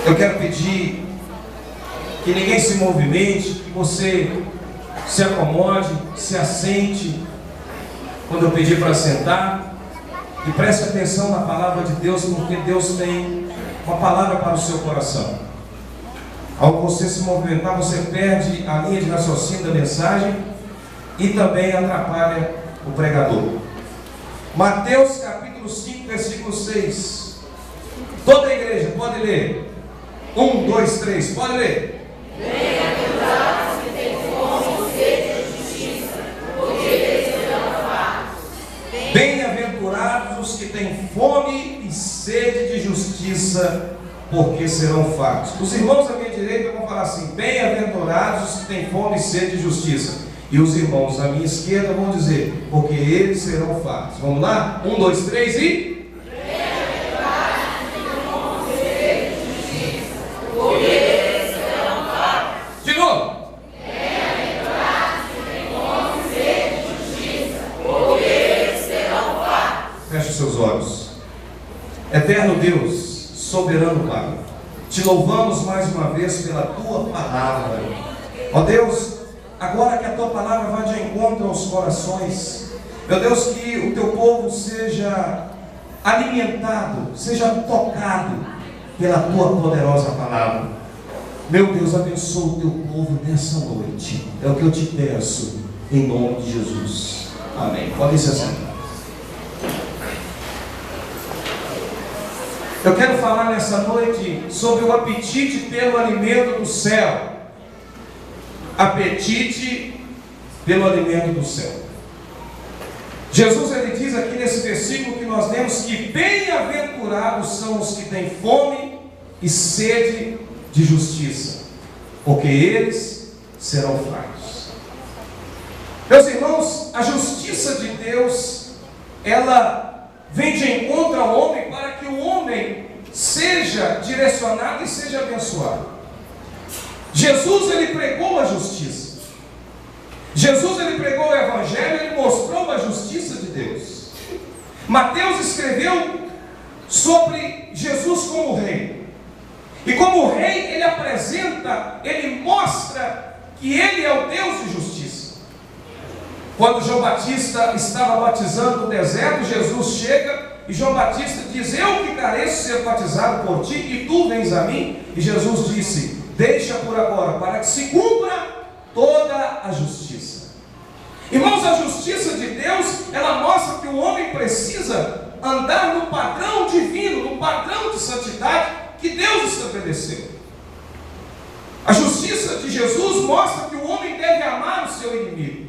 Eu quero pedir que ninguém se movimente, que você se acomode, se assente quando eu pedir para sentar, e preste atenção na palavra de Deus, porque Deus tem uma palavra para o seu coração. Ao você se movimentar, você perde a linha de raciocínio da mensagem e também atrapalha o pregador. Mateus capítulo 5, versículo 6. Toda a igreja pode ler. 1, 2, 3, pode ler. Bem-aventurados que têm fome e sede de justiça, porque eles serão fartos. Bem-aventurados os que têm fome e sede de justiça, porque serão fartos. Os irmãos à minha direita vão falar assim: bem-aventurados os que têm fome e sede de justiça. E os irmãos à minha esquerda vão dizer: porque eles serão fartos. Vamos lá? 1, 2, 3 e... seus olhos. Eterno Deus, soberano Pai, te louvamos mais uma vez pela tua palavra. Ó Deus, agora que a tua palavra vai de encontro aos corações, meu Deus, que o teu povo seja alimentado, seja tocado pela tua poderosa palavra. Meu Deus, abençoa o teu povo nessa noite. É o que eu te peço, em nome de Jesus. Amém. Podem se assentar. Eu quero falar nessa noite sobre o apetite pelo alimento do céu. Apetite pelo alimento do céu. Jesus, ele diz aqui nesse versículo que nós lemos que bem-aventurados são os que têm fome e sede de justiça, porque eles serão fartos. Meus irmãos, a justiça de Deus, ela vem de encontro ao homem para que o homem seja direcionado e seja abençoado. Jesus, ele pregou a justiça. Jesus, ele pregou o evangelho, ele mostrou a justiça de Deus. Mateus escreveu sobre Jesus como rei. E como rei, ele apresenta, ele mostra que ele é o Deus de justiça. Quando João Batista estava batizando no deserto, Jesus chega e João Batista diz: eu que careço ser batizado por ti, e tu vens a mim. E Jesus disse: deixa por agora, para que se cumpra toda a justiça. Irmãos, a justiça de Deus, ela mostra que o homem precisa andar no padrão divino, no padrão de santidade que Deus estabeleceu. A justiça de Jesus mostra que o homem deve amar o seu inimigo.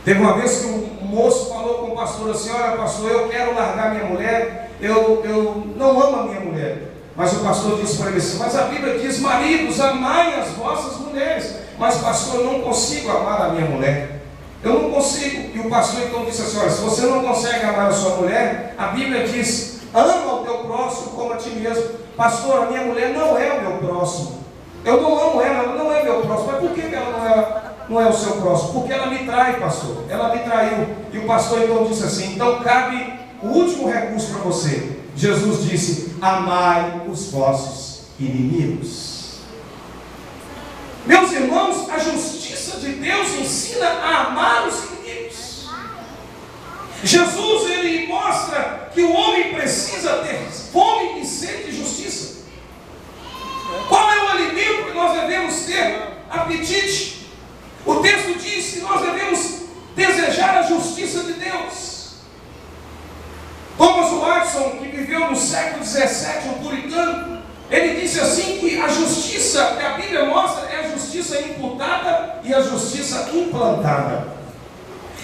Teve uma vez que um moço falou com o pastor assim: olha, pastor, eu quero largar minha mulher, eu não amo a minha mulher. Mas o pastor disse para ele assim: mas a Bíblia diz: maridos, amai as vossas mulheres. Mas pastor, eu não consigo amar a minha mulher, eu não consigo. E o pastor então disse assim: olha, se você não consegue amar a sua mulher, a Bíblia diz: ama o teu próximo como a ti mesmo. Pastor, a minha mulher não é o meu próximo, eu não amo ela não é meu próximo. Mas por que ela não é o seu próximo? Porque ela me trai, pastor, ela me traiu. E o pastor então disse assim: então cabe o último recurso para você. Jesus disse: amai os vossos inimigos. Meus irmãos, a justiça de Deus ensina a amar os inimigos. Jesus, ele mostra que o homem precisa ter fome e sede de justiça. Qual é o alimento que nós devemos ter? Apetite. O texto diz que nós devemos desejar a justiça de Deus. Thomas Watson, que viveu no século XVII, um puritano, ele disse assim que a justiça que a Bíblia mostra é a justiça imputada e a justiça implantada.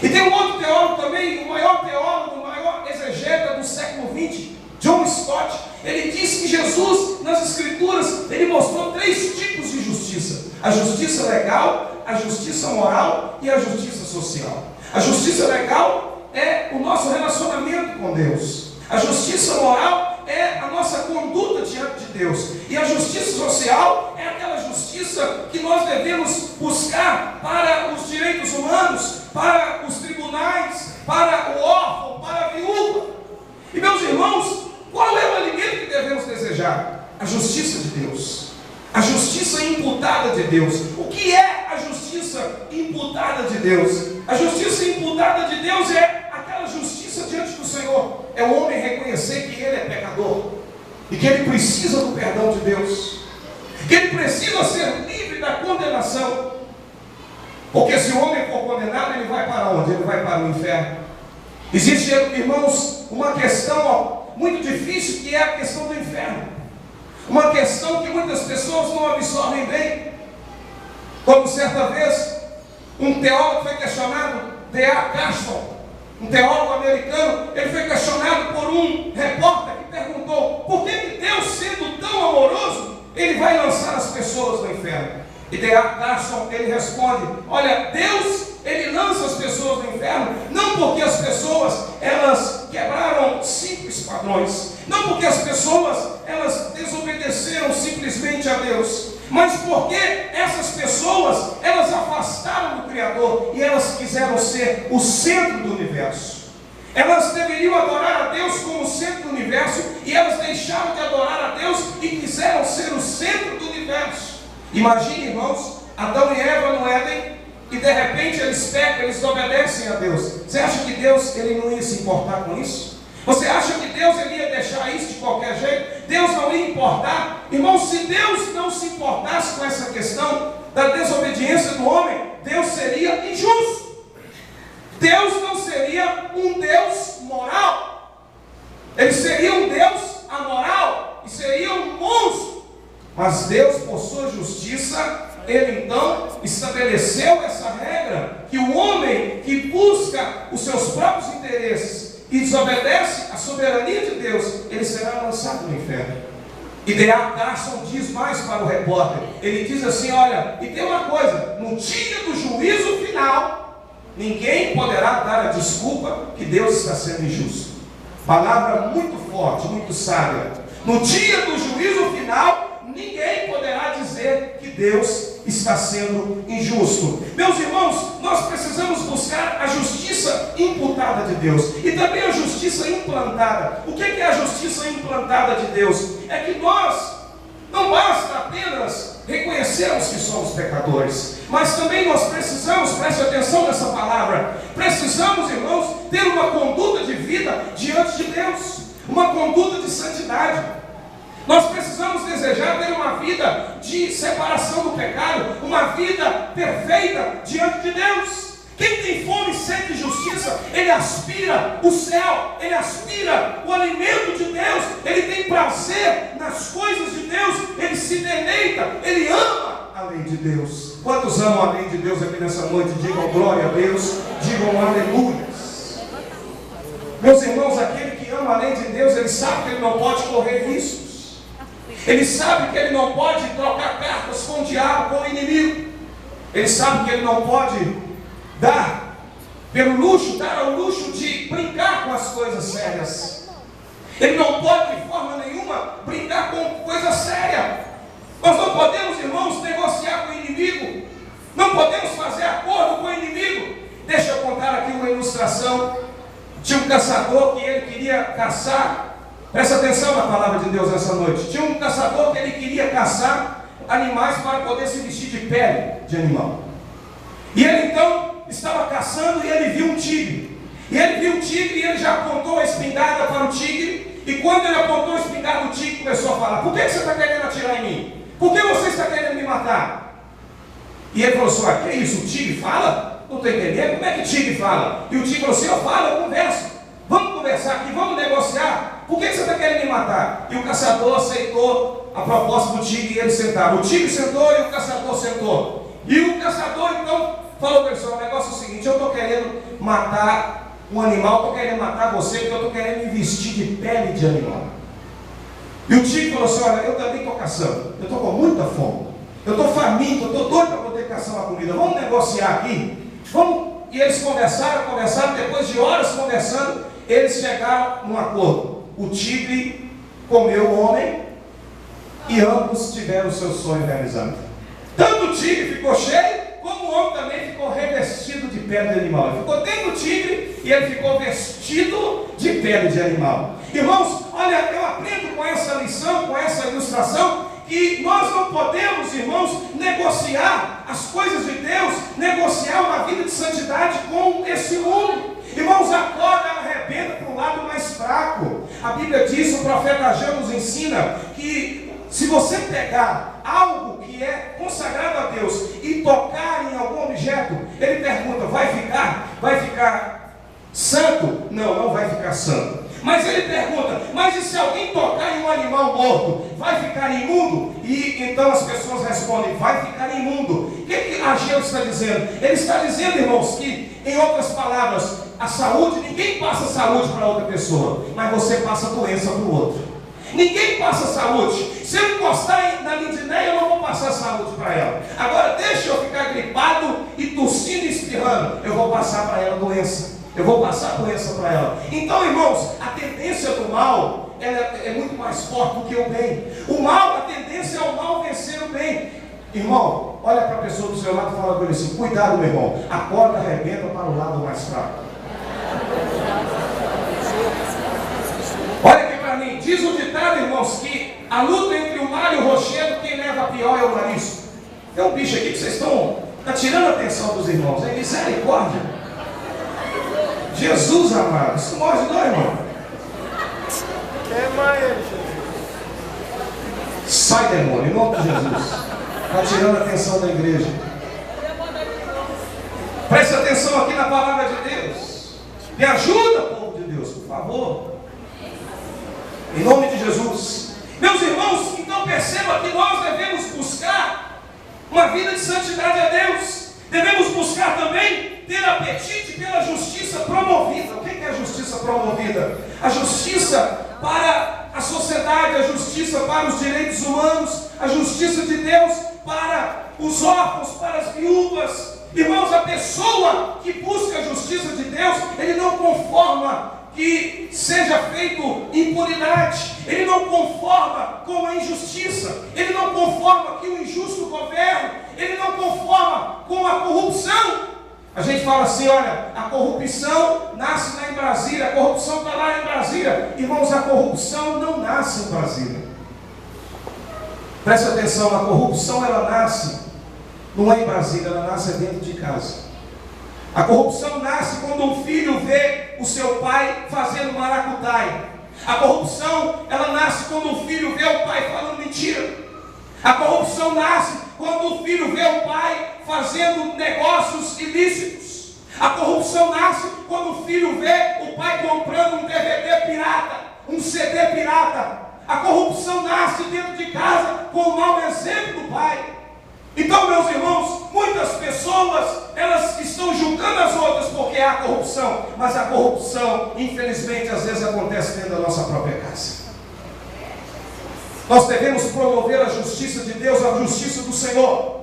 E tem um outro teólogo também, o maior teólogo, o maior exegeta do século XX, John Stott. Ele disse que Jesus, nas Escrituras, ele mostrou 3 tipos de justiça: a justiça legal, a justiça moral e a justiça social. A justiça legal é o nosso relacionamento com Deus. A justiça moral é a nossa conduta diante de Deus. E a justiça social é aquela justiça que nós devemos buscar para os direitos humanos, para os tribunais, para o órfão, para a viúva. E meus irmãos, qual é o alimento que devemos desejar? a justiça de Deus. A justiça imputada de Deus. O que é a justiça imputada de Deus? A justiça imputada de Deus é aquela justiça diante do Senhor. É o homem reconhecer que ele é pecador e que ele precisa do perdão de Deus, que ele precisa ser livre da condenação. Porque se o homem for condenado, ele vai para onde? Ele vai para o inferno. Existe, irmãos, uma questão muito difícil, que é a questão do inferno. Uma questão que muitas pessoas não absorvem bem. Como certa vez, um teólogo foi questionado, D.A. Carson, um teólogo americano, ele foi questionado por um repórter que perguntou: por que Deus, sendo tão amoroso, ele vai lançar as pessoas no inferno? E D.A. Carson, ele responde: olha, Deus, ele lança as pessoas no inferno, não porque as pessoas, elas quebraram simples padrões, não porque as pessoas, elas desobedeceram simplesmente a Deus, mas porque essas pessoas, elas afastaram do Criador e elas quiseram ser o centro do universo. Elas deveriam adorar a Deus como centro do universo, e elas deixaram de adorar a Deus e quiseram ser o centro do universo. Imagine, irmãos, Adão e Eva no Éden, e de repente eles pecam, eles obedecem a Deus. Você acha que Deus, ele não ia se importar com isso? Você acha que Deus, ele ia deixar isso de qualquer jeito? Deus não ia importar? Irmão, se Deus não se importasse com essa questão da desobediência do homem, Deus seria injusto. Deus não seria um Deus moral. Ele seria um Deus amoral e seria um monstro. Mas Deus, por sua justiça, ele então estabeleceu essa regra, que o homem que busca os seus próprios interesses e desobedece a soberania de Deus, ele será lançado no inferno. E D.A. Carson diz mais para o repórter, ele diz assim: olha, e tem uma coisa, no dia do juízo final, ninguém poderá dar a desculpa que Deus está sendo injusto. Palavra muito forte, muito sábia. No dia do juízo final, ninguém poderá dizer que Deus está sendo injusto. Meus irmãos, nós precisamos buscar a justiça imputada de Deus e também a justiça implantada. O que é a justiça implantada de Deus? É que nós, não basta apenas reconhecermos que somos pecadores, mas também nós precisamos, preste atenção nessa palavra, precisamos, irmãos, ter uma conduta de vida diante de Deus, uma conduta de santidade. Nós precisamos desejar ter uma vida de separação do pecado, uma vida perfeita diante de Deus. Quem tem fome e sede de justiça, ele aspira o céu, ele aspira o alimento de Deus, ele tem prazer nas coisas de Deus, ele se deleita, ele ama a lei de Deus. Quantos amam a lei de Deus aqui nessa noite? Digam glória a Deus, digam aleluia. Meus irmãos, aquele que ama a lei de Deus, ele sabe que ele não pode correr riscos. Ele sabe que ele não pode trocar cartas com o diabo, com o inimigo. Ele sabe que ele não pode dar ao luxo de brincar com as coisas sérias. Ele não pode de forma nenhuma brincar com coisa séria. Nós não podemos, irmãos, negociar com o inimigo. Não podemos fazer acordo com o inimigo. Deixa eu contar aqui uma ilustração. Tinha um caçador que ele queria caçar. Presta atenção na palavra de Deus essa noite. Tinha um caçador que ele queria caçar animais para poder se vestir de pele de animal. E ele então estava caçando e ele viu um tigre. E ele viu um tigre e ele já apontou a espingarda para o tigre. E quando ele apontou a espingarda, o tigre começou a falar: por que você está querendo atirar em mim? Por que você está querendo me matar? E ele falou assim: que é isso? O tigre fala? Não estou entendendo. Como é que o tigre fala? E o tigre falou assim: eu falo, eu converso. Vamos conversar aqui, vamos negociar. Por que você está querendo me matar? E o caçador aceitou a proposta do tigre e eles sentaram. O tigre sentou e o caçador sentou. E o caçador então falou para ele: o negócio é o seguinte, eu estou querendo matar um animal, estou querendo matar você, porque eu estou querendo me vestir de pele de animal. E o tigre falou assim: olha, eu também estou caçando, eu estou com muita fome, eu estou faminto, eu estou doido para poder caçar uma comida, vamos negociar aqui? Vamos. E eles conversaram, depois de horas conversando, eles chegaram num acordo. O tigre comeu o homem e ambos tiveram o seu sonho realizado. Tanto o tigre ficou cheio, como o homem também ficou revestido de pele de animal. Ele ficou dentro do tigre e ele ficou vestido de pele de animal. Irmãos, olha, eu aprendo com essa atenção com essa ilustração que nós não podemos, irmãos, negociar as coisas de Deus, negociar uma vida de santidade com esse mundo. Irmãos, a corda arrebenta para o lado mais fraco. A Bíblia diz, o profeta Ageu nos ensina que se você pegar algo que é consagrado a Deus e tocar em algum objeto, ele pergunta, vai ficar santo? Não, não vai ficar santo. Mas ele pergunta, mas e se alguém tocar em um animal morto, vai ficar imundo? E então as pessoas respondem, vai ficar imundo. O que Ageu está dizendo? Ele está dizendo, irmãos, que, em outras palavras, a saúde, ninguém passa saúde para outra pessoa, mas você passa doença para o outro. Ninguém passa saúde. Se eu encostar na Lindinéia, eu não vou passar saúde para ela. Agora deixa eu ficar gripado e tossindo e espirrando, eu vou passar para ela doença. Eu vou passar doença para ela. Então, irmãos, a tendência do mal é muito mais forte do que o bem. O mal, a tendência é o mal vencer o bem. Irmão, olha para a pessoa do seu lado e fala com ele assim, cuidado, meu irmão, a corda arrebenta para o lado mais fraco. Olha aqui para mim, diz o ditado, irmãos, que a luta entre o mar e o rochedo, quem leva a pior é o marisco. Tem um bicho aqui que vocês estão tirando a atenção dos irmãos, é misericórdia. Jesus amado, isso não morde não, irmão. Queima ele, Jesus. Sai, demônio, em nome de Jesus. Está tirando a atenção da igreja. Preste atenção aqui na palavra de Deus. Me ajuda, povo de Deus, por favor. Em nome de Jesus. Meus irmãos, então perceba que nós devemos buscar uma vida de santidade a Deus. Devemos buscar também ter apetite pela justiça promovida. O que é a justiça promovida? A justiça para a sociedade, a justiça para os direitos humanos, a justiça de Deus para os órfãos, para as viúvas. Irmãos, a pessoa que busca a justiça de Deus, ele não conforma que seja feito impunidade, ele não conforma com a injustiça, ele não conforma que o injusto governe, ele não conforma com a corrupção. A gente fala assim, olha, a corrupção nasce lá em Brasília, a corrupção está lá em Brasília. Irmãos, a corrupção não nasce em Brasília. Preste atenção, a corrupção ela nasce, não é em Brasília, ela nasce dentro de casa. A corrupção nasce quando um filho vê o seu pai fazendo maracutaia. A corrupção, ela nasce quando o filho vê o pai falando mentira. A corrupção nasce quando o filho vê o pai fazendo negócios ilícitos. A corrupção nasce quando o filho vê o pai comprando um DVD pirata, um CD pirata. A corrupção nasce dentro de casa com o mau exemplo do pai. Então, meus irmãos, muitas pessoas, elas estão julgando as outras porque há corrupção, mas a corrupção, infelizmente, às vezes acontece dentro da nossa própria casa. Nós devemos promover a justiça de Deus, a justiça do Senhor.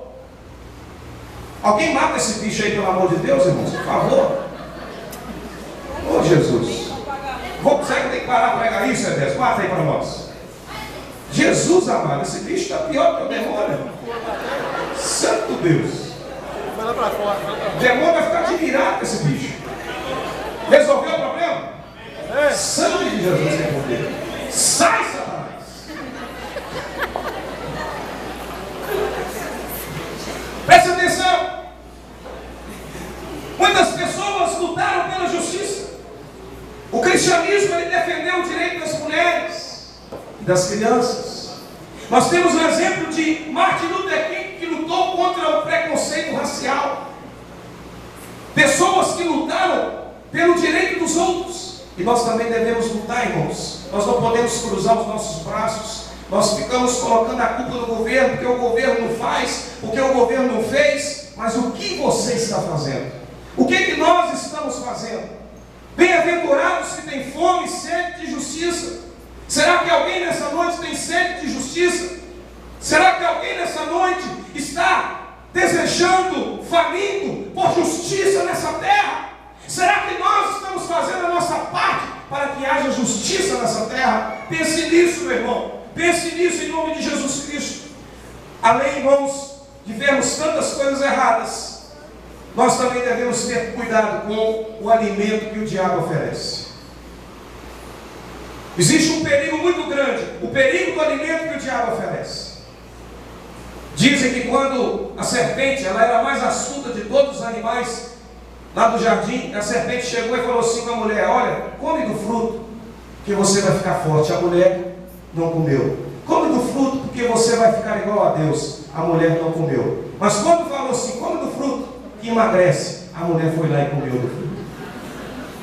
Alguém mata esse bicho aí, pelo amor de Deus, irmãos, por favor. Oh, Jesus. Será que tem que parar para pregar isso, Edésio? Mata aí para nós. Jesus amado, esse bicho está pior que o demônio. Santo Deus. O demônio vai ficar admirado com esse bicho. Resolveu o problema? Sangue de Jesus tem poder. Sai, Satanás. Preste atenção. Muitas pessoas lutaram pela justiça. O cristianismo, ele defendeu o direito das mulheres e das crianças. Nós temos o exemplo de Martin Luther King, que lutou contra o preconceito racial. Pessoas que lutaram pelo direito dos outros. E nós também devemos lutar, irmãos. Nós não podemos cruzar os nossos braços. Nós ficamos colocando a culpa no governo, porque o governo não faz, porque o governo não fez. Mas o que você está fazendo? O que nós estamos fazendo? Bem-aventurados que têm fome e sede de justiça. Será que alguém nessa noite tem sede de justiça? Será que alguém nessa noite está desejando, faminto por justiça nessa terra? Será que nós estamos fazendo a nossa parte para que haja justiça nessa terra? Pense nisso, meu irmão. Pense nisso em nome de Jesus Cristo. Além, irmãos, de vermos tantas coisas erradas, nós também devemos ter cuidado com o alimento que o diabo oferece. Existe um perigo muito grande, o perigo do alimento que o diabo oferece. Dizem que quando a serpente, ela era a mais astuta de todos os animais lá do jardim, a serpente chegou e falou assim com a mulher: olha, come do fruto, que você vai ficar forte. A mulher não comeu. Come do fruto, porque você vai ficar igual a Deus. A mulher não comeu. Mas quando falou assim, come do fruto, que emagrece, a mulher foi lá e comeu do fruto.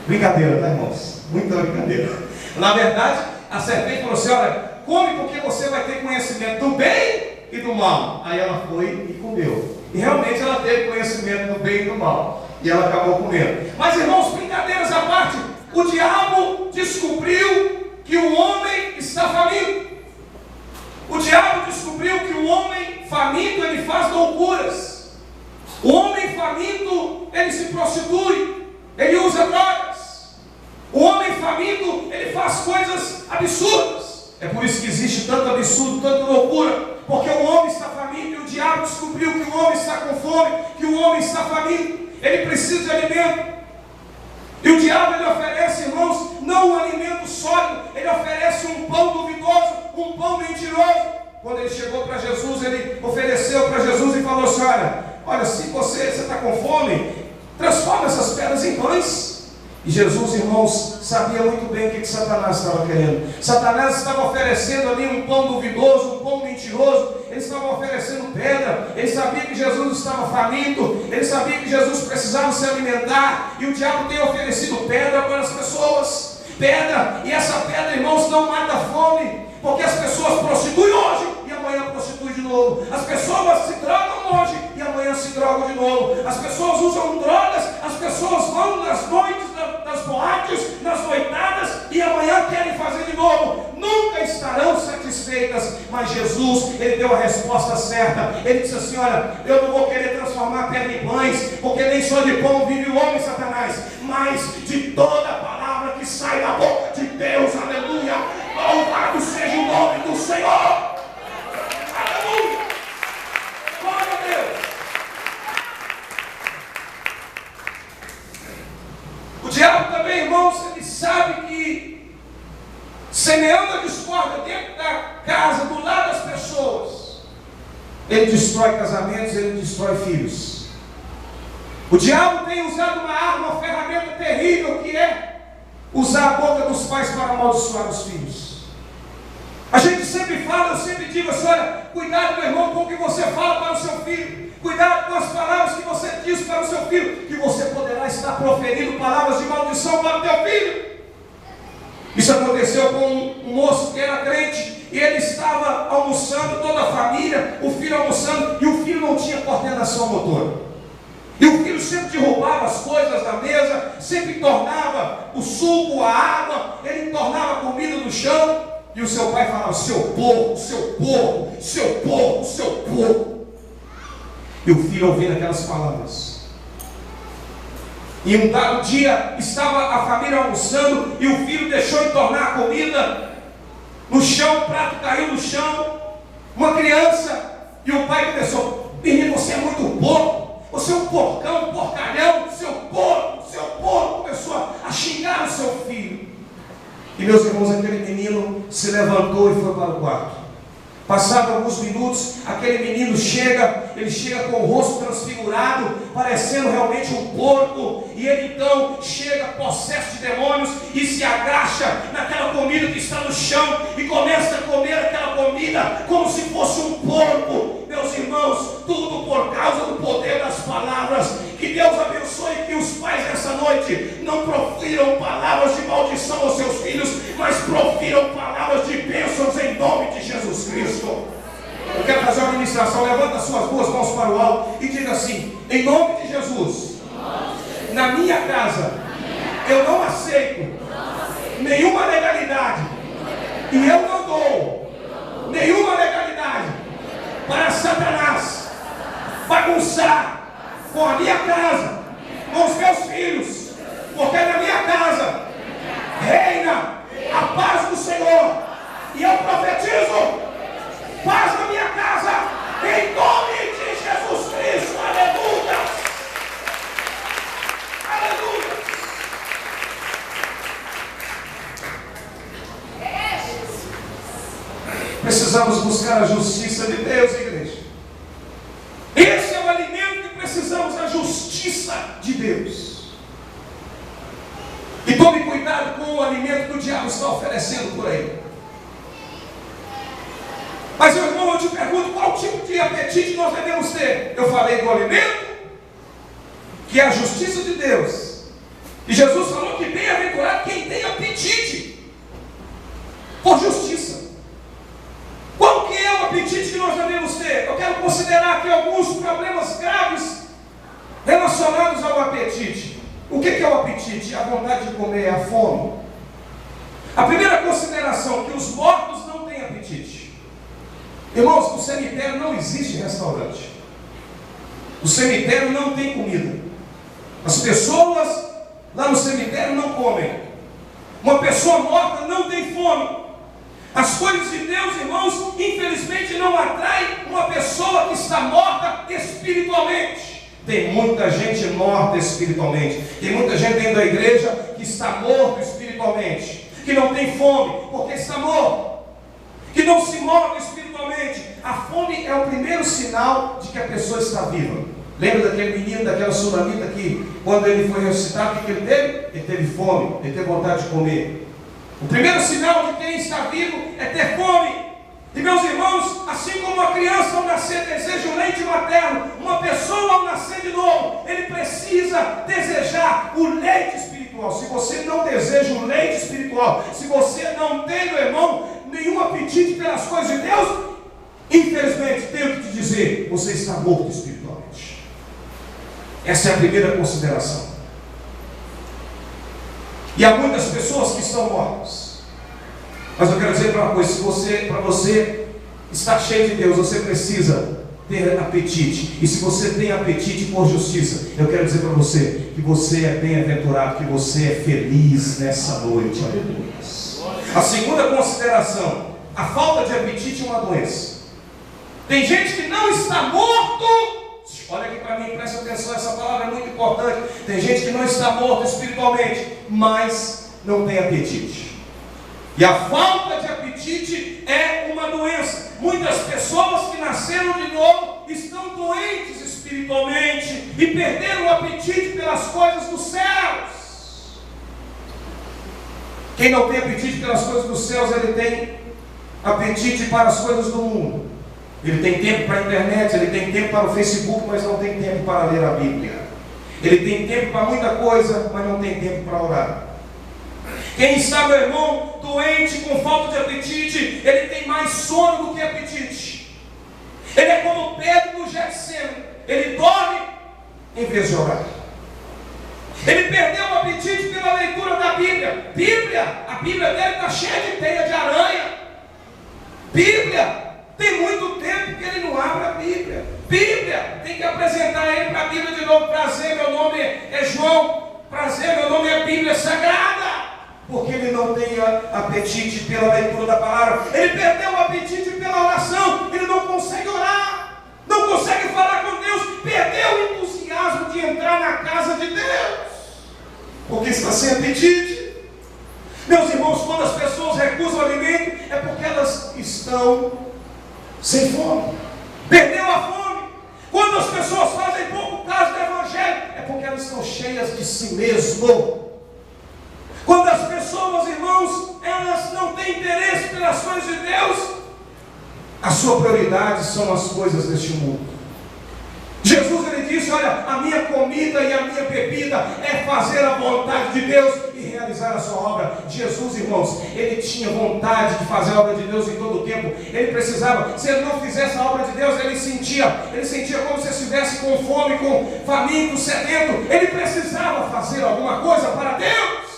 Brincadeira, tá, irmãos? Muita brincadeira. Na verdade, a serpente falou assim: olha, come porque você vai ter conhecimento do bem e do mal. Aí ela foi e comeu. E realmente ela teve conhecimento do bem e do mal. E ela acabou comendo. Mas, irmãos, brincadeiras à parte, o diabo descobriu que o homem está faminto. O diabo descobriu que o homem faminto, ele faz loucuras. O homem faminto, ele se prostitui, ele usa drogas. O homem faminto, ele faz coisas absurdas. É por isso que existe tanto absurdo, tanta loucura, porque o homem está faminto e o diabo descobriu que o homem está com fome, que o homem está faminto, ele precisa de alimento. E o diabo, ele oferece, irmãos, não um alimento sólido, ele oferece um pão duvidoso, um pão mentiroso. Quando ele chegou para Jesus, ele ofereceu para Jesus e falou assim: olha, se você está com fome, transforma essas pedras em pães. E Jesus, irmãos, sabia muito bem o que Satanás estava querendo. Satanás estava oferecendo ali um pão duvidoso, um pão mentiroso. Ele estava oferecendo pedra. Ele sabia que Jesus estava faminto. Ele sabia que Jesus precisava se alimentar. E o diabo tem oferecido pedra para as pessoas. Pedra. E essa pedra, irmãos, não mata a fome. Porque as pessoas prostituem hoje e amanhã prostituem de novo. As pessoas se drogam hoje e amanhã se drogam de novo. As pessoas usam drogas. As pessoas vão nas noites, nas boates, nas noitadas e amanhã querem fazer de novo. Nunca estarão satisfeitas. Mas Jesus, ele deu a resposta certa. Ele disse assim: olha, eu não vou querer transformar pedra em pães, porque nem só de pão vive o homem, Satanás, mas de toda a palavra que sai da boca de Deus. Aleluia. Louvado seja o nome do Senhor. Aleluia. Glória a Deus. O diabo também, irmãos, ele sabe que semeando a discórdia dentro da casa, do lado das pessoas, ele destrói casamentos, ele destrói filhos. O diabo tem usado uma arma, uma ferramenta terrível, que é usar a boca dos pais para amaldiçoar os filhos. A gente sempre fala, eu sempre digo assim: olha, cuidado, meu irmão, com o que você fala para o seu filho. Cuidado com as palavras que você diz para o seu filho, que você poderá estar proferindo palavras de maldição para o teu filho. Isso aconteceu com um moço que era crente, e ele estava almoçando, toda a família, o filho almoçando, e o filho não tinha coordenação motora. E o filho sempre derrubava as coisas da mesa, sempre tornava o suco, a água, ele tornava a comida no chão. E o seu pai falava: seu porco, seu porco, seu porco, seu porco. E o filho ouvindo aquelas palavras. E um dado dia estava a família almoçando e o filho deixou entornar a comida no chão, o prato caiu no chão. Uma criança, e o pai começou: menino, você é muito porco, você é um porcão, um porcalhão, seu porco. Começou a xingar o seu filho. E, meus irmãos, aquele menino se levantou e foi para o quarto. Passados alguns minutos, aquele menino chega com o rosto transfigurado, parecendo realmente um porco, e ele então chega possesso de demônios e se agacha naquela comida que está no chão e começa a comer aquela comida como se fosse um porco. Meus irmãos, tudo por causa do poder das palavras. Que Deus abençoe, que os pais nessa noite não profiram palavras de maldição aos seus filhos, mas profiram palavras de bênçãos em nome de Jesus Cristo. Eu quero fazer uma ministração. Levanta suas duas mãos para o alto e diga assim: em nome de Jesus, na minha casa eu não aceito nenhuma legalidade, e eu não dou nenhuma legalidade para Satanás bagunçar com a minha casa, com os meus filhos, porque na minha casa reina a paz do Senhor. E eu profetizo paz na minha casa, em nome de Jesus Cristo. Aleluia. Aleluia. Precisamos buscar a justiça de Deus, igreja. Esse é o alimento que precisamos, a justiça de Deus. E tome cuidado com o alimento que o diabo está oferecendo por aí. Mas, meu irmão, eu te pergunto, qual tipo de apetite nós devemos ter? Eu falei do alimento, que é a justiça de Deus. E Jesus falou que bem-aventurado quem tem apetite por justiça. Qual que é o apetite que nós devemos ter? Eu quero considerar aqui alguns problemas graves relacionados ao apetite. O que é o apetite? A vontade de comer, a fome. A primeira consideração, que os mortos não têm apetite. Irmãos, no cemitério não existe restaurante. O cemitério não tem comida. As pessoas lá no cemitério não comem. Uma pessoa morta não tem fome. As coisas de Deus, irmãos, infelizmente não atraem uma pessoa que está morta espiritualmente. Tem muita gente morta espiritualmente. Tem muita gente dentro da igreja que está morto espiritualmente, que não tem fome porque está morto, que não se move espiritualmente. A fome é o primeiro sinal de que a pessoa está viva. Lembra daquele menino, daquela sunamita que, quando ele foi ressuscitado, o que ele teve? Ele teve fome, ele teve vontade de comer. O primeiro sinal de quem está vivo é ter fome. E, meus irmãos, assim como uma criança ao nascer deseja o leite materno, uma pessoa ao nascer de novo, ele precisa desejar o leite espiritual. Se você não deseja o leite espiritual, se você não tem, meu irmão, nenhum apetite pelas coisas de Deus, infelizmente, tenho que te dizer, você está morto espiritualmente. Essa é a primeira consideração. E há muitas pessoas que estão mortas. Mas eu quero dizer para uma coisa, para você estar cheio de Deus, você precisa ter apetite. E se você tem apetite por justiça, eu quero dizer para você que você é bem-aventurado, que você é feliz nessa noite. Aleluia. A segunda consideração, a falta de apetite é uma doença. Tem gente que não está morto. Olha aqui para mim, presta atenção, essa palavra é muito importante. Tem gente que não está morto espiritualmente, mas não tem apetite. E a falta de apetite é uma doença. Muitas pessoas que nasceram de novo estão doentes espiritualmente e perderam o apetite pelas coisas dos céus. Quem não tem apetite pelas coisas dos céus, ele tem apetite para as coisas do mundo. Ele tem tempo para a internet, ele tem tempo para o Facebook, mas não tem tempo para ler a Bíblia. Ele tem tempo para muita coisa, mas não tem tempo para orar. Quem está, meu irmão, doente, com falta de apetite, ele tem mais sono do que apetite. Ele é como Pedro no Getsemane, ele dorme em vez de orar. Ele perdeu o apetite pela leitura da Bíblia. A Bíblia dele está cheia de teia de aranha. Tem muito tempo que ele não abre a Bíblia. Tem que apresentar ele para a Bíblia de novo. Prazer, meu nome é João. Prazer, meu nome é Bíblia Sagrada. Porque ele não tem apetite pela leitura da palavra. Ele perdeu o apetite pela oração. Ele não consegue orar, não consegue falar com Deus. Perdeu o entusiasmo de entrar na casa de Deus, porque está sem apetite. Meus irmãos, quando as pessoas recusam o alimento, é porque elas estão sem fome. Perdeu a fome. Quando as pessoas fazem pouco caso do Evangelho, é porque elas estão cheias de si mesmo. Quando as pessoas, irmãos, elas não têm interesse pelas coisas de Deus, a sua prioridade são as coisas deste mundo. Jesus, ele disse, olha, a minha comida e a minha bebida é fazer a vontade de Deus e realizar a sua obra. Jesus, irmãos, ele tinha vontade de fazer a obra de Deus em todo o tempo. Ele precisava, se ele não fizesse a obra de Deus, ele sentia como se estivesse com fome, com faminto, sedento. Ele precisava fazer alguma coisa para Deus.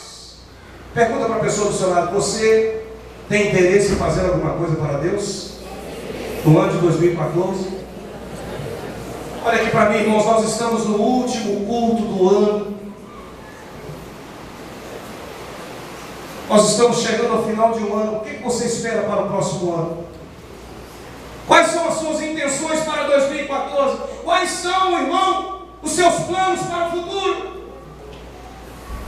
Pergunta para a pessoa do seu lado, você tem interesse em fazer alguma coisa para Deus? No ano de 2014? Olha aqui para mim, irmãos, nós estamos no último culto do ano. Nós estamos chegando ao final de um ano. O que você espera para o próximo ano? Quais são as suas intenções para 2014? Quais são, irmão, os seus planos para o futuro?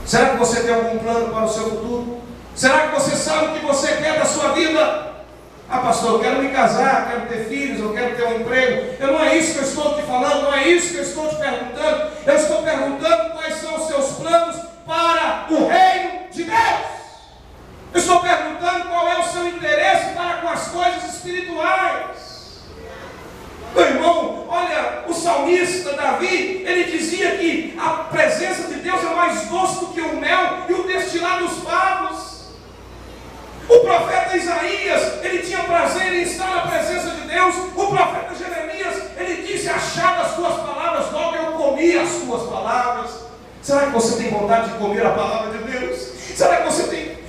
Será que você tem algum plano para o seu futuro? Será que você sabe o que você quer da sua vida? A pastor, eu quero me casar, quero ter filhos, eu quero ter um emprego. Não é isso que eu estou te falando, não é isso que eu estou te perguntando. Eu estou perguntando quais são os seus planos para o reino de Deus. Eu estou perguntando qual é o seu interesse para com as coisas espirituais. Meu irmão, olha, o salmista Davi, ele dizia que a presença de Deus é mais doce do que o mel e o destilar dos favos. O profeta Isaías, ele tinha prazer em estar na presença de Deus. O profeta Jeremias, ele disse: achava as tuas palavras, logo eu comi as tuas palavras. Será que você tem vontade de comer a palavra de Deus? Será que você tem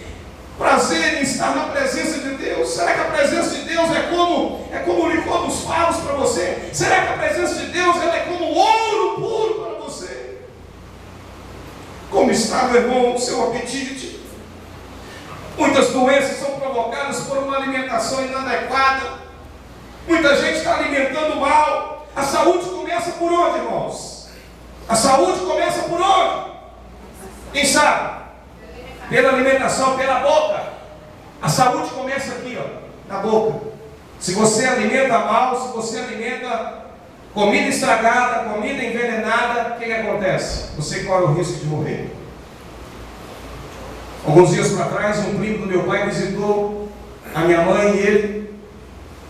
prazer em estar na presença de Deus? Será que a presença de Deus é como o licor dos favos para você? Será que a presença de Deus ela é como ouro puro para você? Como está, meu irmão, o seu apetite? Muitas doenças são provocadas por uma alimentação inadequada. Muita gente está alimentando mal. A saúde começa por onde, irmãos? A saúde começa por onde? Quem sabe? Pela alimentação, pela boca. A saúde começa aqui, ó, na boca. Se você alimenta mal, se você alimenta comida estragada, comida envenenada, o que acontece? Você corre o risco de morrer. Alguns dias para trás, um primo do meu pai visitou a minha mãe e ele.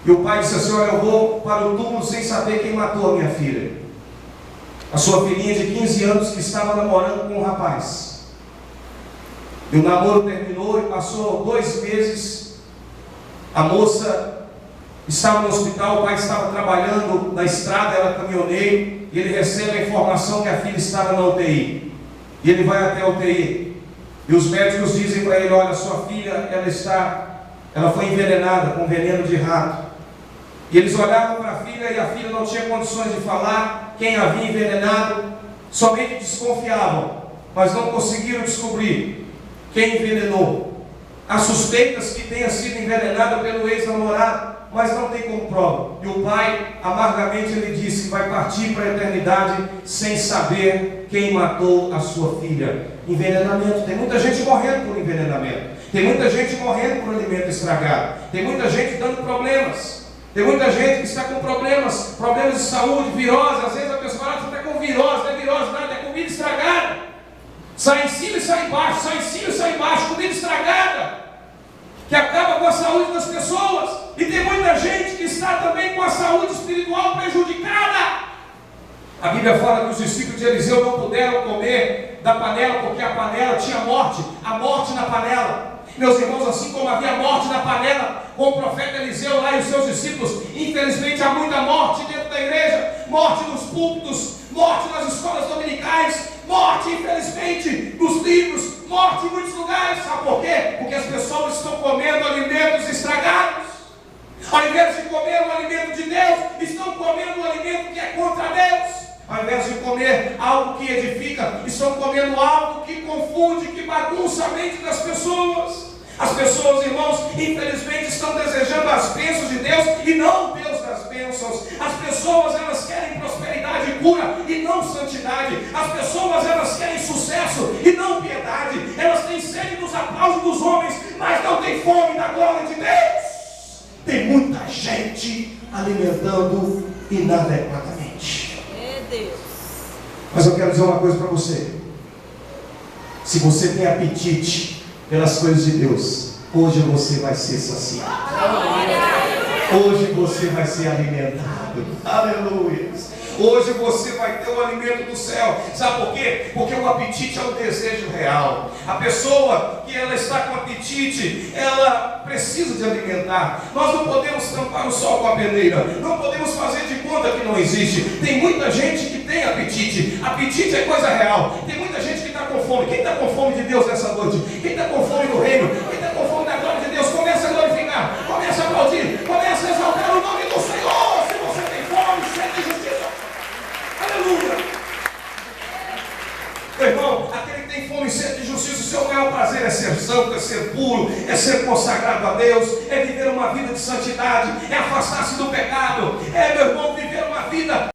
E o pai disse assim: olha, eu vou para o túmulo sem saber quem matou a minha filha. A sua filhinha de 15 anos que estava namorando com um rapaz. E o namoro terminou e passou 2 meses. A moça estava no hospital, o pai estava trabalhando na estrada, era caminhoneiro. E ele recebe a informação que a filha estava na UTI. E ele vai até a UTI. E os médicos dizem para ele: olha, sua filha, ela foi envenenada com veneno de rato. E eles olhavam para a filha e a filha não tinha condições de falar quem havia envenenado, somente desconfiavam, mas não conseguiram descobrir quem envenenou. Há suspeitas que tenha sido envenenada pelo ex-namorado, mas não tem como prova. E o pai, amargamente, ele disse que vai partir para a eternidade sem saber quem matou a sua filha. Envenenamento. Tem muita gente morrendo por envenenamento. Tem muita gente morrendo por alimento estragado. Tem muita gente dando problemas. Tem muita gente que está com problemas de saúde, virose. Às vezes a pessoa fala: você está com virose, não é virose nada, é comida estragada. Sai em cima e sai embaixo, sai em cima e sai embaixo, comida estragada, que acaba com a saúde das pessoas. E tem muita gente que está também com a saúde espiritual prejudicada. A Bíblia fala que os discípulos de Eliseu não puderam comer da panela, porque a panela tinha morte, a morte na panela. Meus irmãos, assim como havia morte na panela com o profeta Eliseu lá e os seus discípulos, infelizmente há muita morte dentro da igreja, morte nos púlpitos, morte nas escolas dominicais, morte, infelizmente, nos livros, morte em muitos lugares. Sabe por quê? Porque as pessoas estão comendo alimentos estragados. Ao invés de comer o alimento de Deus, estão comendo o alimento que é contra Deus. Ao invés de comer algo que edifica, estão comendo algo que confunde, que bagunça a mente das pessoas. As pessoas, irmãos, infelizmente estão desejando as bênçãos de Deus e não o Deus das bênçãos. As pessoas, elas querem prosperidade e cura e não santidade. As pessoas, elas querem sucesso e não piedade. Elas têm sede dos aplausos dos homens, mas não têm fome da glória de Deus. Tem muita gente alimentando inadequadamente. Mas eu quero dizer uma coisa para você. Se você tem apetite pelas coisas de Deus, hoje você vai ser saciado. Hoje você vai ser alimentado. Aleluia. Hoje você vai ter o alimento do céu. Sabe por quê? Porque o apetite é um desejo real. A pessoa que ela está com apetite, ela precisa de alimentar. Nós não podemos tampar o sol com a peneira. Não podemos fazer de conta que não existe. Tem muita gente que tem apetite. Apetite é coisa real. Tem muita gente que está com fome. Quem está com fome de Deus nessa noite? Quem está com fome do reino? Quem está com fome da glória de Deus? Começa a glorificar. Começa a aplaudir. Começa a exaltar o nome do Senhor. Se você tem fome, sede de justiça. Aleluia! Meu irmão, aquele que tem fome e sede de justiça, o seu maior prazer é ser santo, é ser puro, é ser consagrado a Deus, é viver uma vida de santidade, é afastar-se do pecado, é, meu irmão, viver uma vida